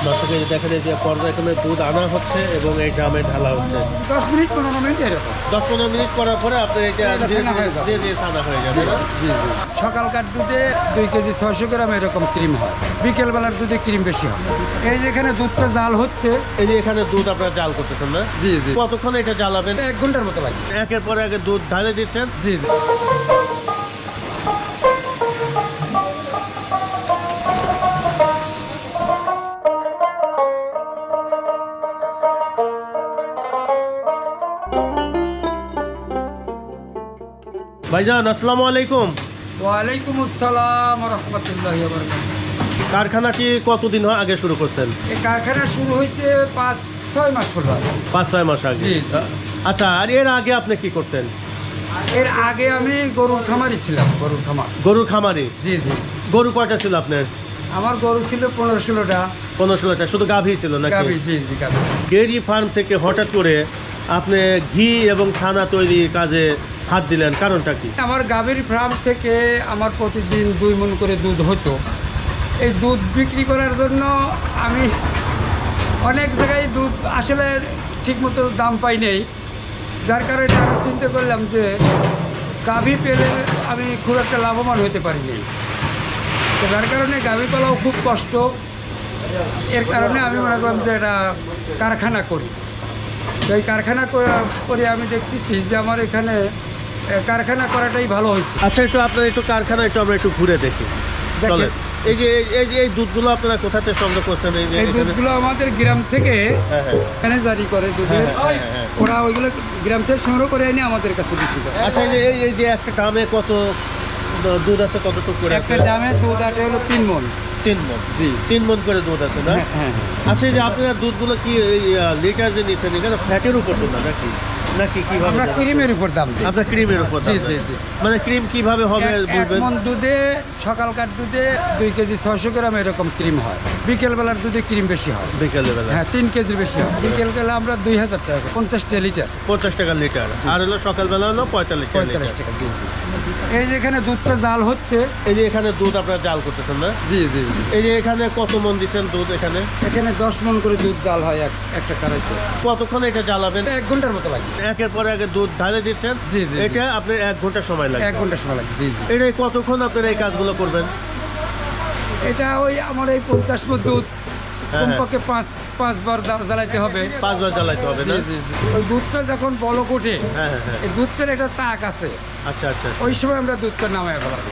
দর্শক এই যে দেখেন এই যে পর্যায়ক্রমে দুধ আনা হচ্ছে এবং এই ড্রামে ঢালা হচ্ছে 10 মিনিট 15 মিনিট এরকম। 10-15 মিনিট করার পরে আপনার এটা ছানা হয়ে যাবে। দিয়ে ছানা হয়ে যাবে না? জি জি। সকালকার দুধে 2 কেজি 600 গ্রাম এরকম ক্রিম হয়, বিকেলবেলার দুধে ক্রিম বেশি হয়। এই যে এখানে দুধটা জাল হচ্ছে, এই যে এখানে দুধ আপনারা জাল করতেছেন না? জি জি, কতক্ষণ এটা জ্বালাবেন? 1 ঘন্টার মতো লাগে। একের পর আগে দুধ ঢালে দিচ্ছেন। জি জি। ভাইজান আসসালামু আলাইকুম। ওয়ালাইকুম আসসালাম ওয়া রাহমাতুল্লাহি ওয়া বারাকাতুহু। কারখানাটি কতদিন আগে শুরু করছেন? এই কারখানা শুরু হয়েছে 5-6 মাস হলো। 5-6 মাস আগে। জি জি। আচ্ছা, আর এর আগে আপনি কি করতেন? এর আগে আমি গরুর খামারি ছিলাম, গরুর খামার। গরুর খামারি? জি জি। গরু কয়টা ছিল আপনার? আমার গরু ছিল 15-16টা। 15-16টা? শুধু গাভী ছিল নাকি? গাভী, জি জি গাভী। ডেয়ারি ফার্ম থেকে হঠাৎ করে আপনি ঘি এবং ছানা তৈরির কাজে হাত দিলেন, কারণটা কি? আমার গাভীর ফার্ম থেকে আমার প্রতিদিন 2 মণ করে দুধ হতো। এই দুধ বিক্রি করার জন্য আমি অনেক জায়গায় দুধ আসলে ঠিকমতো দাম পাই নাই, যার কারণে আমি চিন্তা করলাম যে গাভী পেলে আমি খুব একটা লাভবান হতে পারিনি। তো যার কারণে গাভী পালাও খুব কষ্ট। এর কারণে আমি মনে করলাম যে এটা কারখানা করি। তো এই কারখানা করে আমি দেখতেছি যে আমার এখানে কারখানা করাটাই ভালো হয়েছে। আচ্ছা, একটু আপনার একটু কারখানা একটু আমরা একটু ঘুরে দেখি। দেখেন। চলেন। এই দুধগুলো আপনারা কোথা থেকে সংগ্রহ করছেন? এই যে এই এখানে? দুধগুলো আমাদের গ্রাম থেকে হ্যাঁ হ্যাঁ। এখানে জারি করে দুধের, হ্যাঁ, হ্যাঁ, হ্যাঁ। ওরা ওইগুলো গ্রাম থেকে সংগ্রহ করে এনে আমাদের কাছে বিক্রি করে। আচ্ছা, এই যে একটা ড্রামে কত দুধ আছে, কতটুকু করে একটা আছে? দামে দুধ আটে হলো 3 মণ। 3 মণ। জি। 3 মণ করে দুধ আছে না? হ্যাঁ হ্যাঁ হ্যাঁ। আচ্ছা, এই যে আপনারা দুধগুলো কি এই লিটার যে নিচ্ছেন এখানে ফ্যাটের উপর তো না নাকি কিভাবে? আমরা ক্রিমের উপর দাম দিই। আপনার ক্রিমের উপর জি দাম জি দেন? জি। মানে ক্রিম কিভাবে হবে এক বলবেন? মণ দুধে, সকালকার দুধে 2 কেজি 600 গ্রাম এরকম ক্রিম হয়, বিকেলবেলার দুধে ক্রিম বেশি হয়। বিকেলে বেলা? হ্যাঁ, 3 কেজির বেশি হয়। বিকেলবেলা আমরা 2000 টাকা, 50 লিটার। 50 টাকা লিটার। আর হলো সকালবেলা হলো 45 টাকা 45 লিটার। টাকা। জি জি। এই যে এখানে দুধটা জাল হচ্ছে। এই যে এখানে দুধ আপনারা জাল করতেছেন না? জি জি জি। এই যে এখানে কত মণ দিচ্ছেন দুধ এখানে? এখানে 10 মণ করে দুধ জাল হয় একটা কারাইতে। কতক্ষণ এটা জ্বালাবেন? 1 ঘন্টার মতো লাগে। একের পর আগে দুধ ঢালে দিচ্ছেন। জি, জি, জি। এটা আপনি 1 ঘন্টা সময় লাগে। 1 ঘন্টা সময় লাগে। জি জি। এটা কতক্ষণ আপনারা এই কাজগুলো করবেন? এটা ওই আমার এই 50 মণ দুধ হ্যাঁ, কমপক্ষে 5 বার জ্বালাইতে হবে। 5 বার জ্বালাইতে হবে জি না? জি জি। ওই দুধটা যখন বলক ওঠে, হ্যাঁ হ্যাঁ হ্যাঁ। এই দুধটার একটা তাক আছে, আচ্ছা আচ্ছা। ওই সময় আমরা দুধটা নামায় ফেলাবো।